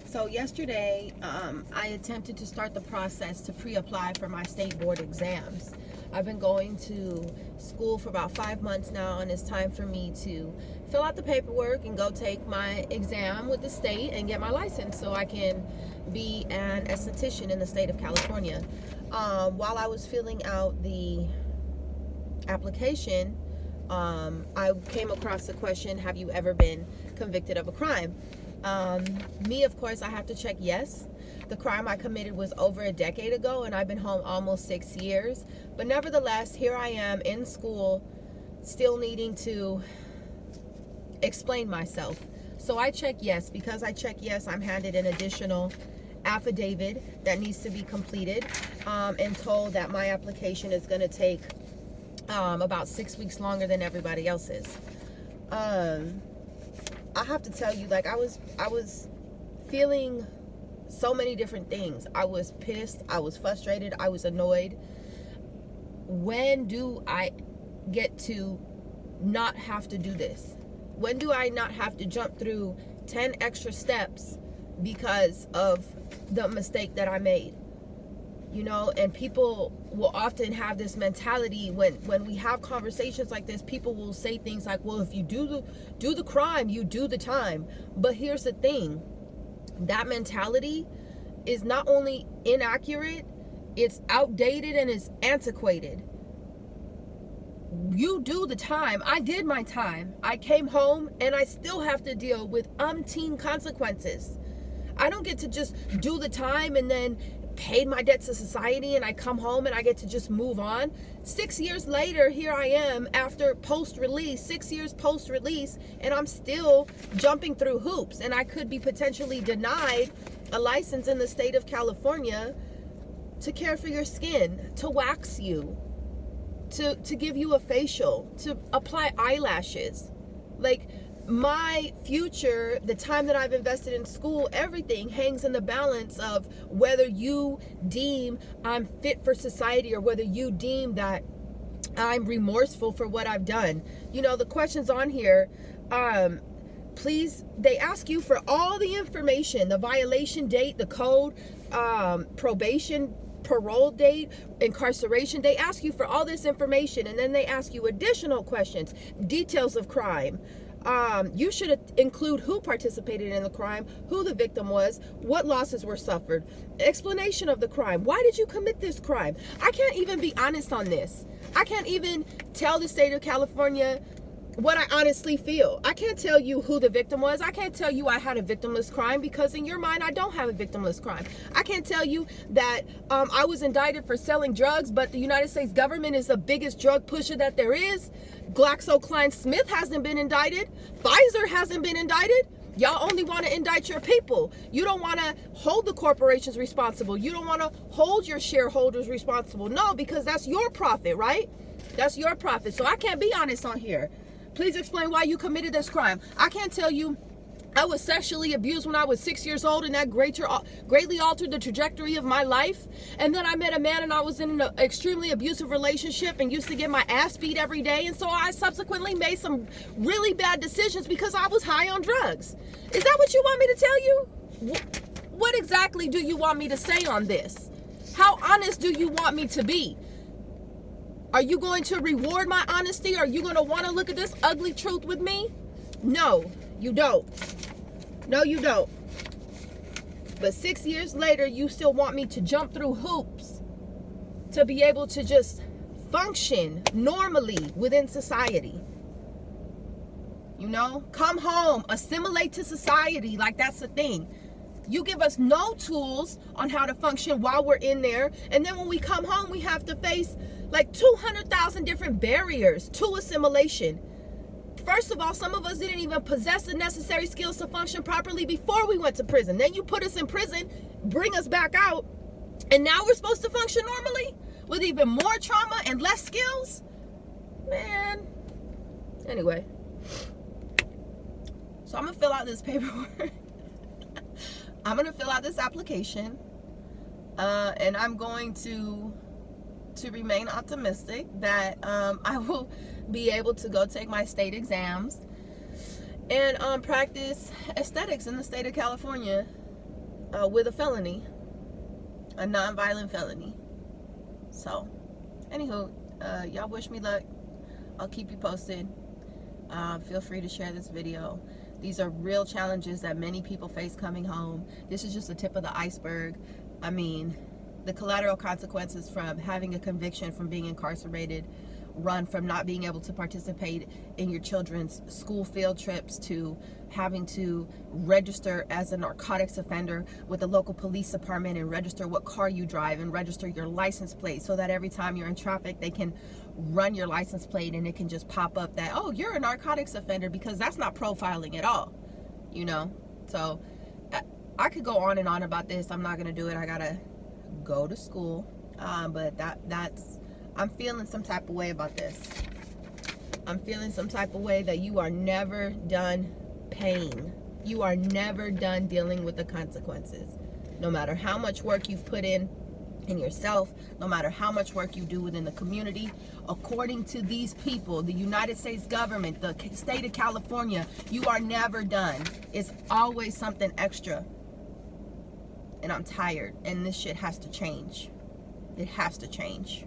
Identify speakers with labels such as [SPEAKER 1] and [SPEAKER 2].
[SPEAKER 1] So yesterday, I attempted to start the process to pre-apply for my state board exams. I've been going to school for about 5 months now, and it's time for me to fill out the paperwork and go take my exam with the state and get my license so I can be an esthetician in the state of California. While I was filling out the application, I came across the question, have you ever been convicted of a crime? Me, of course, I have to check yes. The crime I committed was over a decade ago, and I've been home almost 6 years. But nevertheless, here I am in school, still needing to explain myself. So I check yes. Because I check yes, I'm handed an additional affidavit that needs to be completed, and told that my application is going to take about 6 weeks longer than everybody else's. I have to tell you, like, I was feeling so many different things. I was pissed, I was frustrated, I was annoyed. When do I get to not have to do this? When do I not have to jump through 10 extra steps because of the mistake that I made? You know, and people will often have this mentality when we have conversations like this. People will say things like, well, if you do the crime, you do the time. But here's the thing, that mentality is not only inaccurate, it's outdated and it's antiquated. You do the time. I did my time. I came home and I still have to deal with umpteen consequences. I don't get to just do the time and then paid my debt to society and I come home and I get to just move on. 6 years later, here I am after post-release, 6 years post-release, and I'm still jumping through hoops, and I could be potentially denied a license in the state of California to care for your skin, to wax you, to give you a facial, to apply eyelashes. Like, my future, the time that I've invested in school, everything hangs in the balance of whether you deem I'm fit for society or whether you deem that I'm remorseful for what I've done. You know, the questions on here, please, they ask you for all the information, the violation date, the code, probation, parole date, incarceration. They ask you for all this information, and then they ask you additional questions, details of crime. You should include who participated in the crime, who the victim was, what losses were suffered, explanation of the crime. Why did you commit this crime? I can't even be honest on this. I can't even tell the state of California what I honestly feel. I can't tell you who the victim was. I can't tell you I had a victimless crime, because in your mind, I don't have a victimless crime. I can't tell you that I was indicted for selling drugs, but the United States government is the biggest drug pusher that there is. GlaxoSmithKline hasn't been indicted. Pfizer hasn't been indicted. Y'all only want to indict your people. You don't want to hold the corporations responsible. You don't want to hold your shareholders responsible. No, because that's your profit, right? That's your profit. So I can't be honest on here. Please explain why you committed this crime. I can't tell you I was sexually abused when I was 6 years old, and that greatly altered the trajectory of my life. And then I met a man and I was in an extremely abusive relationship and used to get my ass beat every day. And so I subsequently made some really bad decisions because I was high on drugs. Is that what you want me to tell you? What exactly do you want me to say on this? How honest do you want me to be? Are you going to reward my honesty? Are you going to want to look at this ugly truth with me? No, you don't. No, you don't. But 6 years later, you still want me to jump through hoops to be able to just function normally within society. You know, come home, assimilate to society, like that's the thing. You give us no tools on how to function while we're in there. And then when we come home, we have to face like 200,000 different barriers to assimilation. First of all, some of us didn't even possess the necessary skills to function properly before we went to prison. Then you put us in prison, bring us back out, and now we're supposed to function normally with even more trauma and less skills? Man. Anyway. So I'm going to fill out this paperwork. I'm going to fill out this application. And I'm going to remain optimistic that I will be able to go take my state exams and practice aesthetics in the state of California. with a felony, a non-violent felony. So, anywho, y'all wish me luck. I'll keep you posted. Feel free to share this video. These are real challenges that many people face coming home. This is just the tip of the iceberg. I mean, the collateral consequences from having a conviction, from being incarcerated, run from not being able to participate in your children's school field trips, to having to register as a narcotics offender with the local police department and register what car you drive and register your license plate, so that every time you're in traffic they can run your license plate and it can just pop up that, oh, you're a narcotics offender, because that's not profiling at all, you know. So I could go on and on about this. I'm not gonna do it. I gotta go to school, but that's I'm feeling some type of way about this. I'm feeling some type of way that you are never done paying. You are never done dealing with the consequences. No matter how much work you've put in yourself, no matter how much work you do within the community, according to these people, the United States government, the state of California, you are never done. It's always something extra. And I'm tired, and this shit has to change. It has to change.